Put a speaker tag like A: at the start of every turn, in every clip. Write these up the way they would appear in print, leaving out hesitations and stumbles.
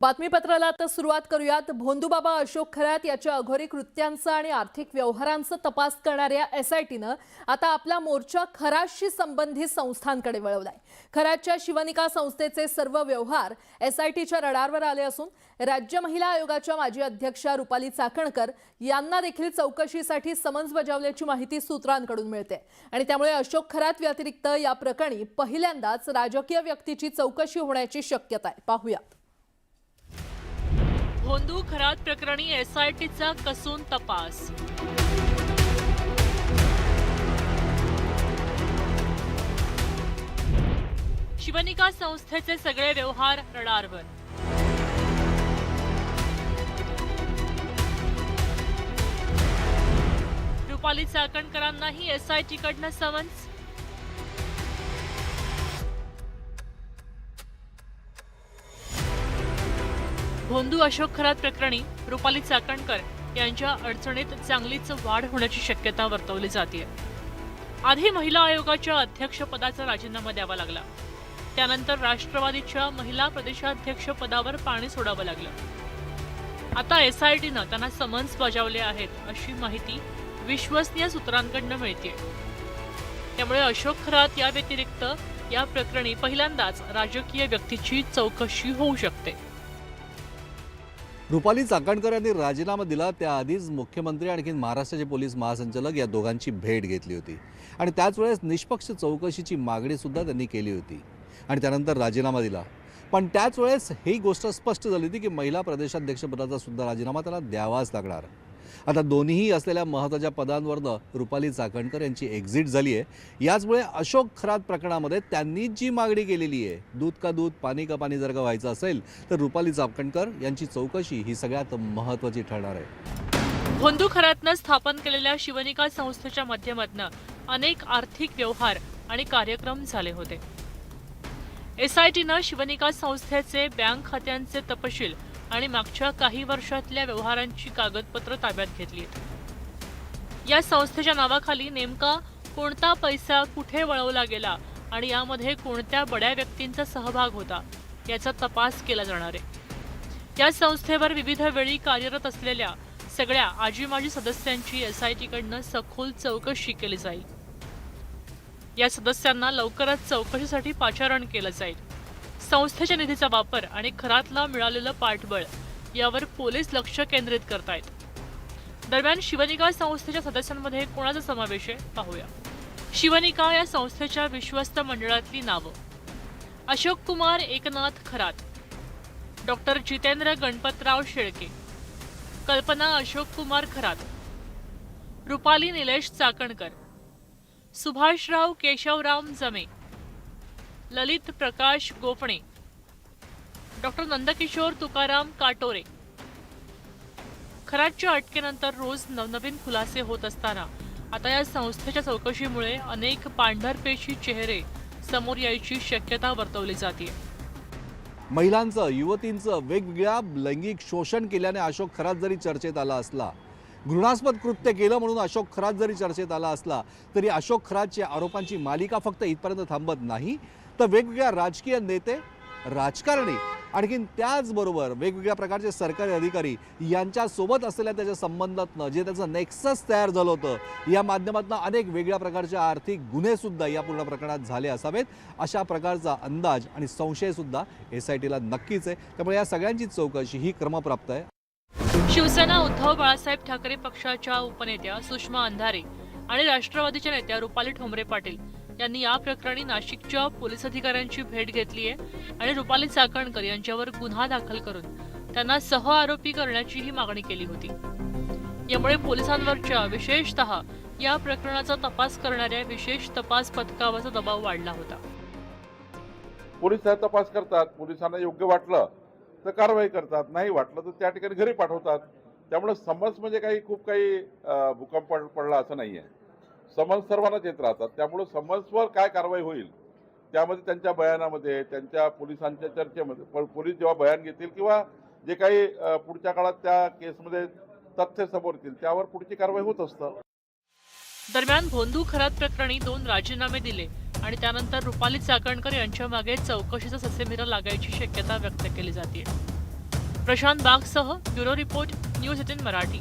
A: बातमीपत्राला आता सुरुवात करूयात। भोंदूबाबा अशोक खरात याच्या अघोरी कृत्यांचा आणि आर्थिक व्यवहारांचा तपास करणाऱ्या एसआयटीनं आता आपला मोर्चा खरातशी संबंधित संस्थांकडे वळवलाय। खरातच्या शिवनिका संस्थेचे सर्व व्यवहार एसआयटीच्या रडारवर आले असून राज्य महिला आयोगाच्या माजी अध्यक्षा रुपाली चाकणकर यांना देखील चौकशीसाठी समन्स बजावल्याची माहिती सूत्रांकडून मिळते आणि त्यामुळे अशोक खरात व्यतिरिक्त या प्रकरणी पहिल्यांदाच राजकीय व्यक्तीची चौकशी होण्याची शक्यता आहे। पाहूयात।
B: भोंदू खरात प्रकरणी एसआयटीचा कसून तपास। शिवनिका संस्थेचे सगळे व्यवहार रडारवर। रुपाली चाकणकरांनाही एसआयटीकडनं समन्स। भोंदू अशोक खरात प्रकरणी रुपाली चाकणकर यांच्या अडचणीत चांगलीच वाढ होण्याची शक्यता वर्तवली जाते। आधी महिला आयोगाच्या अध्यक्षपदाचा राजीनामा द्यावा लागला, त्यानंतर राष्ट्रवादीच्या महिला प्रदेशाध्यक्ष पदावर पाणी सोडावं लागलं। आता एसआयटीनं त्यांना समन्स बजावले आहेत अशी माहिती विश्वसनीय सूत्रांकडून मिळते। त्यामुळे अशोक खरात या व्यतिरिक्त या प्रकरणी पहिल्यांदाच राजकीय व्यक्तीची चौकशी होऊ शकते।
C: रुपाली चाकणकर यांनी राजीनामा दिला त्याआधीच मुख्यमंत्री आणि महाराष्ट्राचे पोलीस महासंचालक या दोघांची भेट घेतली होती आणि त्याच वेळेस निष्पक्ष चौकशीची मागणी सुद्धा त्यांनी केली होती आणि त्यानंतर राजीनामा दिला। पण त्याच वेळेस ही गोष्ट स्पष्ट झाली होती की महिला प्रदेशाध्यक्षपदाचा सुद्धा राजीनामा त्यांना द्यावाच लागणार। आता दोन्हीही असलेल्या महत्त्वाच्या पदांवरनं रुपाली चाकणकर यांची एक्झिट झाली आहे। याचमुळे अशोक खरात प्रकरणामध्ये त्यांनी जी मागणी केलेली आहे, दूध का दूध पाणी का पाणी जर का व्हायचं असेल तर रुपाली चाकणकर यांची चौकशी ही सगळ्यात महत्त्वाची ठरणार आहे।
B: भोंदू खरातनं स्थापन केलेल्या शिवनिका संस्थेच्या माध्यमातून अनेक आर्थिक व्यवहार आणि कार्यक्रम झाले होते। एसआयटीनं शिवनिका संस्थेचे बँक खात्यांचे तपशील आणि मागच्या काही वर्षातल्या व्यवहारांची कागदपत्र ताब्यात घेतली। या संस्थेच्या नावाखाली नेमका कोणता पैसा कुठे वळवला गेला आणि यामध्ये कोणत्या बड्या व्यक्तींचा सहभाग होता याचा तपास केला जाणार आहे। या संस्थेवर विविध वेळी कार्यरत असलेल्या सगळ्या आजी माजी सदस्यांची एसआयटीकडनं सखोल चौकशी केली जाईल। या सदस्यांना लवकरच चौकशीसाठी पाचारण केलं जाईल। संस्थेच्या निधीचा वापर आणि खरातला मिळालेलं पाठबळ यावर पोलीस लक्ष केंद्रित करतायत। दरम्यान शिवनिका संस्थेच्या सदस्यांमध्ये कोणाचा समावेश आहे पाहूया। शिवनिका या संस्थेच्या विश्वस्त मंडळातली नावं: अशोक कुमार एकनाथ खरात, डॉक्टर जितेंद्र गणपतराव शेळके, कल्पना अशोक कुमार खरात, रुपाली निलेश चाकणकर, सुभाषराव केशवराम जमे, ललित प्रकाश गोपणे, डॉक्टर नंदकिशोर तुकाराम काटोरे। खरातच्या अटकेनंतर रोज नवनवीन खुलासे होत असताना आता या संस्थेच्या चौकशीमुळे अनेक पांढरपेशी चेहरे समोर यायची शक्यता वर्तवली जाते।
C: महिलांचं युवतींचं वेगवेगळ्या लैंगिक शोषण केल्याने अशोक खरात जरी चर्चेत आला असला, घृणास्पद कृत्य केलं म्हणून अशोक खरात जरी चर्चेत आला असला तरी अशोक खरातच्या आरोपांची मालिका फक्त इथपर्यंत थांबत नाही, तर वेगवेगळ्या राजकीय नेते, राजकारणी आणखीन त्याचबरोबर वेगवेगळ्या प्रकारचे सरकारी अधिकारी यांच्यासोबत असलेल्या त्याच्या संबंधातनं जे त्याचं नेक्सस तयार झालं होतं, या माध्यमातून अनेक वेगळ्या प्रकारचे आर्थिक गुन्हेसुद्धा या पूर्ण प्रकरणात झाले असावेत अशा प्रकारचा अंदाज आणि संशयसुद्धा एसआयटीला नक्कीच आहे। त्यामुळे या सगळ्यांची चौकशी ही क्रमप्राप्त आहे।
B: शिवसेना उद्धव बाळासाहेब ठाकरे पक्षाच्या उपनेत्या सुषमा अंधारे आणि राष्ट्रवादीच्या नेत्या रुपाली ठोंबरे पाटील यांनी या प्रकरणी नाशिकच्या पोलीस अधिकाऱ्यांची भेट घेतली आहे आणि रुपाली चाकणकर यांच्यावर गुन्हा दाखल करून त्यांना सह आरोपी करण्याचीही मागणी केली होती। यामुळे पोलिसांवरच्या विशेषतः या प्रकरणाचा तपास करणाऱ्या विशेष तपास पथकावरचा दबाव वाढला होता।
D: पोलीस तपास करतात, पोलिसांना योग्य वाटलं तर कारवाई करतात, नाही वाटलं तर त्या ठिकाणी घरी पाठवतात। त्यामुळे समन्स म्हणजे खूप काही भूकंप पडला असं नाही आहे। समन्स सर्वांनाच येत राहतात। त्यामुळे समन्सवर काय कारवाई होईल त्यामध्ये त्यांच्या बयानामध्ये, त्यांच्या पोलिसांच्या चर्चेमध्ये, पोलीस जेव्हा बयान घेतील किंवा जे काही पुढच्या काळात त्या केसमध्ये तथ्य समोर येतील त्यावर पुढची कारवाई होत असतं।
B: दरम्यान भोंदू खरात प्रकरणी 2 राजीनामे दिले आणि त्यानंतर रुपाली चाकणकर यांच्या मागे चौकशीचा ससेमिरा लागायची शक्यता व्यक्त केली जाते। प्रशांत बागसह ब्युरो रिपोर्ट न्यूज 18 मराठी.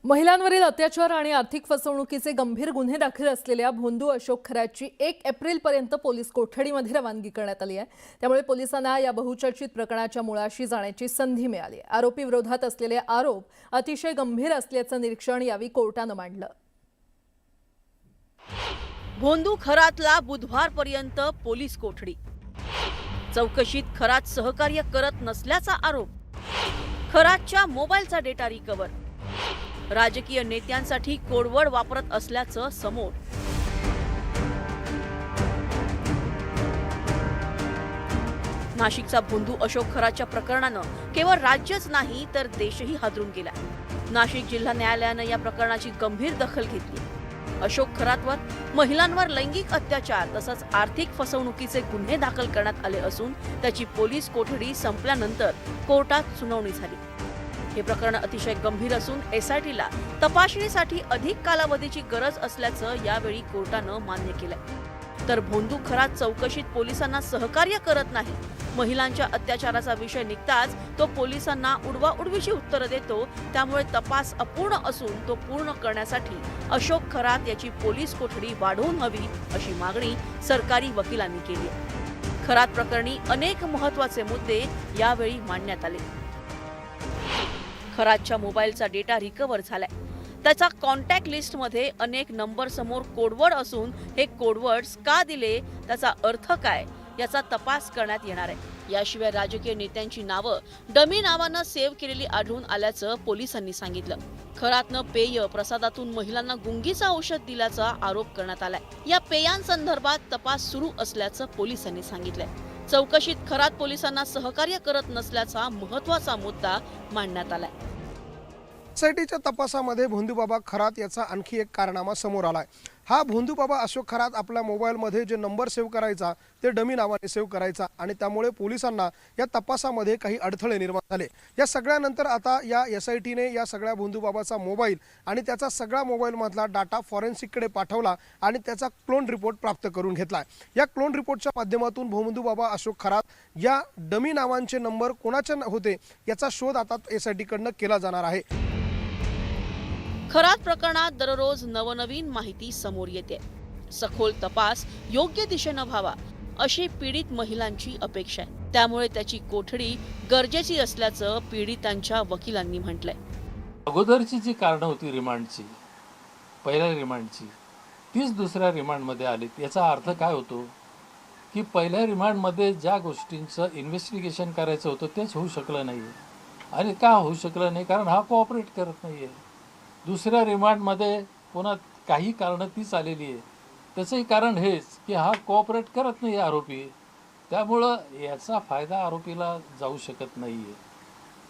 A: महिलांवरील अत्याचार आणि आर्थिक फसवणुकीचे गंभीर गुन्हे दाखल असलेल्या भोंदू अशोक खरातची 1 एप्रिलपर्यंत पोलीस कोठडीमध्ये रवानगी करण्यात आली आहे. त्यामुळे पोलिसांना या बहुचर्चित प्रकरणाच्या मुळाशी जाण्याची संधी मिळाली आहे. आरोपी विरोधात असलेले आरोप अतिशय गंभीर असल्याचं निरीक्षण यावेळी कोर्टानं मांडलं.
E: भोंदू खरातला बुधवारपर्यंत पोलीस कोठडी. चौकशीत खरात सहकार्य करत नसल्याचा आरोप. खरातच्या मोबाईलचा डेटा रिकव्हर. राजकीय नेत्यांसाठी कोडवर्ड वापरत असल्याचं समोर. नाशिकचा भोंदू अशोक खरातच्या प्रकरणानं केवळ राज्यच नाही तर देशही हादरून गेला. नाशिक जिल्हा न्यायालयानं या प्रकरणाची गंभीर दखल घेतली. अशोक खरातवर महिलांवर लैंगिक अत्याचार तसंच आर्थिक फसवणुकीचे गुन्हे दाखल करण्यात आले असून त्याची पोलीस कोठडी संपल्यानंतर कोर्टात सुनावणी झाली. हे प्रकरण अतिशय गंभीर असून एसआयटीला तपासणीसाठी अधिक कालावधीची गरज असल्याचं यावेळी कोर्टानं मान्य केलंय. तर भोंदू खरात चौकशीत पोलिसांना सहकार्य करत नाही. महिलांच्या अत्याचाराचा विषय निघताच तो पोलिसांना उडवाउडवीची उत्तरं देतो. त्यामुळे तपास अपूर्ण असून तो पूर्ण करण्यासाठी अशोक खरात याची पोलीस कोठडी वाढवून हवी अशी मागणी सरकारी वकिलांनी केली आहे. खरात प्रकरणी अनेक महत्त्वाचे मुद्दे यावेळी मांडण्यात आले. खरातच्या मोबाईलचा डेटा रिकव्हर झालाय. त्याचा कॉन्टॅक्ट लिस्टमध्ये अनेक नंबर समोर कोडवर्ड असून हे कोडवर्ड्स का दिले, त्याचा अर्थ काय याचा तपास करण्यात येणार आहे. याशिवाय राजकीय नेत्यांची नावं डमी नावानं सेव्ह केलेली आढळून आल्याचं पोलिसांनी सांगितलं. खरातनं पेय प्रसादातून महिलांना गुंगीचं औषध दिल्याचा आरोप करण्यात आलाय. या पेयांसंदर्भात तपास सुरू असल्याचं पोलिसांनी सांगितलंय. चौकशीत खरात पोलिसांना सहकार्य करत नसल्याचा महत्त्वाचा मुद्दा मांडण्यात आलाय.
F: एसआयटीच्या तपासामध्ये भोंदूबाबा खरात याचा आणखी एक कारनामा समोर आलाय. हा भोंदूबाबा अशोक खरात आपल्या मोबाईलमध्ये जे नंबर सेव्ह करायचा ते डमी नावाने सेव्ह करायचा आणि त्यामुळे पोलिसांना या तपासामध्ये काही अडथळे निर्माण झाले. या सगळ्यानंतर आता या एसआयटीने या सगळ्या भोंदूबाबाचा मोबाईल आणि त्याचा सगळा मोबाईलमधला डाटा फॉरेन्सिककडे पाठवला आणि त्याचा क्लोन रिपोर्ट प्राप्त करून घेतला. या क्लोन रिपोर्टच्या माध्यमातून भोंदूबाबा अशोक खरात या डमी नावांचे नंबर कोणाचे होते याचा शोध आता एसआयटीकडनं केला जाणार आहे.
E: खरात प्रकरणात दररोज नवनवीन माहिती समोर येते. सखोल तपास योग्य दिशेनं व्हावा अशी पीडित महिलांची अपेक्षा आहे. त्यामुळे त्याची कोठडी गरजेची असल्याचं पीडितांच्या वकिलांनी म्हटलंय.
G: अगोदरची जी कारणं होती रिमांडची, पहिल्या रिमांडची, तीच दुसऱ्या रिमांडमध्ये आली. याचा अर्थ काय होतो की पहिल्या रिमांडमध्ये ज्या गोष्टींचं इन्व्हेस्टिगेशन करायचं होतं तेच होऊ शकलं नाही. आणि का होऊ शकलं नाही? कारण हा कोऑपरेट करत नाही आहे. दुसऱ्या रिमांडमध्ये पुन्हा काही कारणं तीच आलेली आहे. त्याचंही कारण हेच की हा कोऑपरेट करत नाही आरोपी. त्यामुळं याचा फायदा आरोपीला जाऊ शकत नाही आहे.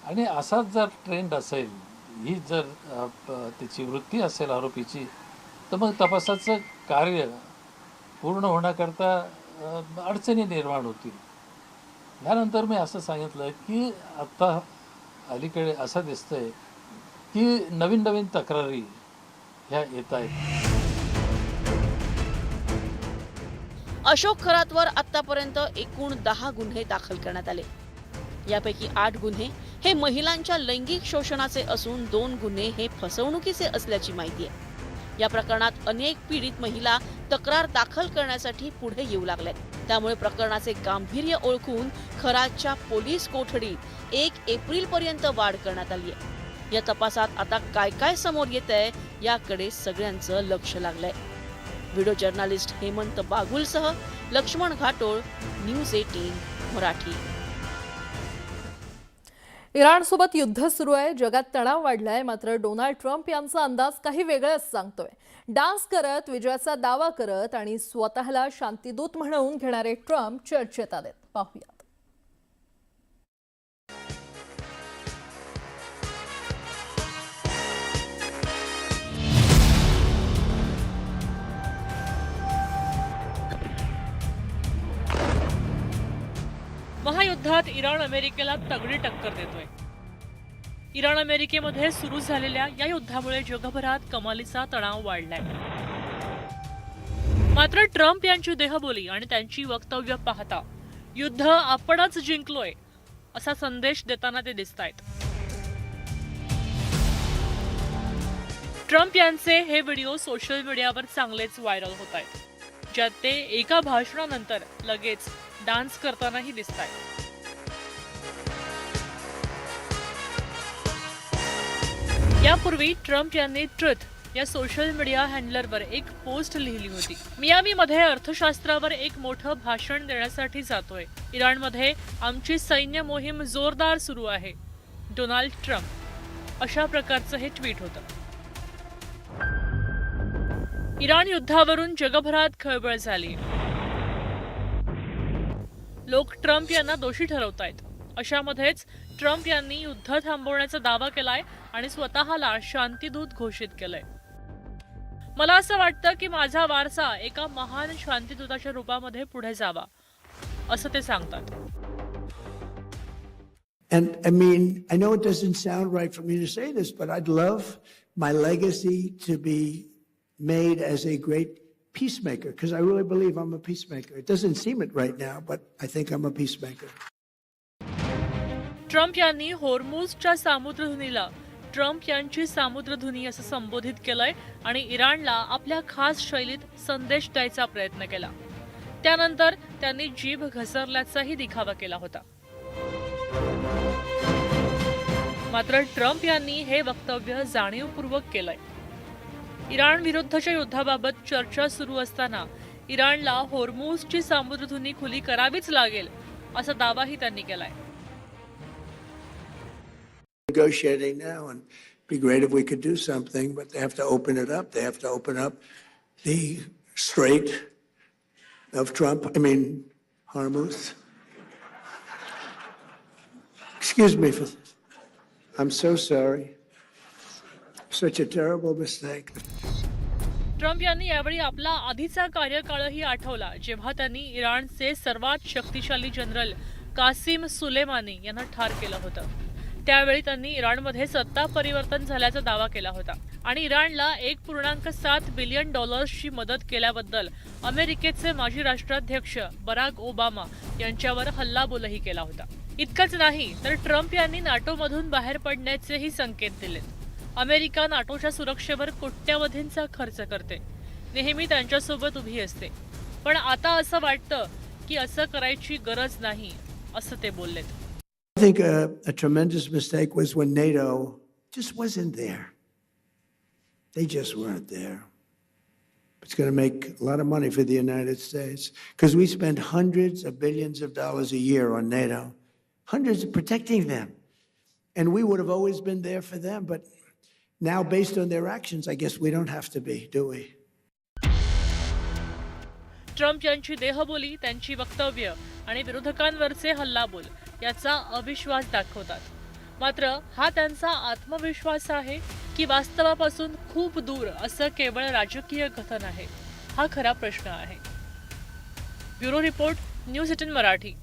G: आणि असाच जर ट्रेंड असेल, ही जर त्याची वृत्ती असेल आरोपीची, तर मग तपासाचं कार्य पूर्ण होण्याकरता अडचणी निर्माण होतील. यानंतर मी असं सांगितलं की आत्ता अलीकडे असं दिसतंय की नवीन नवीन तक्रारी ह्या येत आहेत.
E: अशोक खरातवर आतापर्यंत एकूण 10 गुन्हे दाखल करण्यात आले. यापैकी 8 गुन्हे हे महिलांच्या लैंगिक शोषणाचे असून 2 गुन्हे हे फसवणुकीचे असल्याची माहिती आहे. या प्रकरणात अनेक पीडित महिला तक्रार दाखल करण्यासाठी पुढे येऊ लागल्यात. त्यामुळे प्रकरणाचे गांभीर्य ओळखून खरातच्या पोलीस कोठडीत 1 एप्रिलपर्यंत वाढ करण्यात आली आहे. या तपासात आता काय काय समोर येतंय याकडे सगळ्यांचं लक्ष लागलंय. व्हिडिओ जर्नलिस्ट हेमंत बागुलसह लक्ष्मण घाटोळ, न्यूज 18 मराठी.
A: इराणसोबत युद्ध सुरू आहे. जगात तणाव वाढलाय. मात्र डोनाल्ड ट्रम्प यांचा अंदाज काही वेगळाच सांगतोय. डान्स करत, विजयाचा दावा करत आणि स्वतःला शांतिदूत म्हणवून घेणारे ट्रम्प चर्चेत आलेत. पाहूया.
B: महायुद्धात इराण अमेरिकेला तगडी टक्कर देतोय. इराण अमेरिकेमध्ये सुरू झालेल्या या युद्धामुळे जगभरात कमालीचा तणाव वाढलाय. मात्र ट्रम्प यांची देहबोली आणि त्यांची वक्तव्य पाहता युद्ध आपणच जिंकलोय असा संदेश देताना ते दिसतायत. ट्रम्प यांचे हे व्हिडिओ सोशल मीडियावर चांगलेच व्हायरल होत आहेत, ज्यात ते एका भाषणानंतर लगेच डान्स करतानाही दिसतायत. यापूर्वी ट्रम्प यांनी ट्रुथ या सोशल मीडिया हँडलरवर एक पोस्ट लिहिली होती. मियामीमध्ये अर्थशास्त्रावर एक मोठं भाषण देण्यासाठी जातोय. इराणमध्ये आमची सैन्य मोहीम जोरदार सुरू आहे. डोनाल्ड ट्रम्प अशा प्रकारचं हे ट्विट होतं. इराण युद्धावरून जगभरात खळबळ झाली. लोक ट्रम्प यांना दोषी ठरवतायत. अशामध्येच ट्रम्प यांनी युद्ध थांबवण्याचा दावा केलाय आणि स्वतःला शांतीदूत घोषित केलंय. मला असं वाटतं की माझा वारसा एका महान शांतीदूताच्या रूपामध्ये पुढे जावा, असं ते सांगतात.
H: And I mean, I know it doesn't sound right for me to say this, but I'd love my legacy to be made as a great peacemaker, because I really believe I'm a peacemaker. It doesn't seem it right now, but I think I'm a peacemaker.
B: Trump यांनी होर्मुझच्या सामुद्रधुनीला Trump यांची सामुद्रधुनी असं संबोधित केलंय आणि इराणला आपल्या खास शैलीत संदेश द्यायचा प्रयत्न केला. त्यानंतर त्यांनी जीभ घसरल्याचाही दिखावा केला होता. मात्र ट्रम्प यांनी हे वक्तव्य जाणीवपूर्वक केलंय. इराण विरुद्धच्या युद्धाबाबत चर्चा सुरू असताना इराणला होर्मुझची सामुद्रधुनी खुली करावीच लागेल असा दावाही त्यांनी केलाय.
H: Negotiating now, and it'd be great if we could do something, but they have to open it up. They have to open up the Strait of Trump. I mean, Hormuz. Excuse me for this. I'm so sorry. Such a terrible mistake.
B: Trump यांनी यावेळी आपला आधीचा कार्यकाळही आठवला, जेव्हा त्यांनी इराणचे सर्वात शक्तिशाली जनरल कासिम सुलेमानी यांना ठार केलं होतं. त्यावेळी त्यांनी इराणमध्ये सत्ता परिवर्तन झाल्याचा दावा केला होता आणि इराणला $1.7 बिलियन मदत केल्याबद्दल अमेरिकेचे माजी राष्ट्राध्यक्ष बराक ओबामा यांच्यावर हल्लाबोलही केला होता. इतकंच नाही तर ट्रम्प यांनी नाटोमधून बाहेर पडण्याचेही संकेत दिलेत. अमेरिका नाटोच्या सुरक्षेवर कोट्यवधींचा खर्च करते, नेहमी त्यांच्यासोबत उभी असते, पण आता असं वाटतं की असं करायची गरज नाही, असं ते बोललेत.
H: I think a tremendous mistake was when NATO just wasn't there. They just weren't there. It's going to make a lot of money for the United States because we spend hundreds of billions of dollars a year on NATO, hundreds protecting them. And we would have always been there for them. But now, based on their actions, I guess we don't have to be, do we?
B: Trump यांची देहबोली, त्यांची वक्तव्य आणि विरोधकांवरचे हल्लाबोल याचा अविश्वास दाखवतात. मात्र हा त्यांचा आत्मविश्वास आहे की वास्तवापासून खूप दूर असं केवळ राजकीय कथन आहे? हा खरा प्रश्न आहे. Bureau report, news 18 Marathi.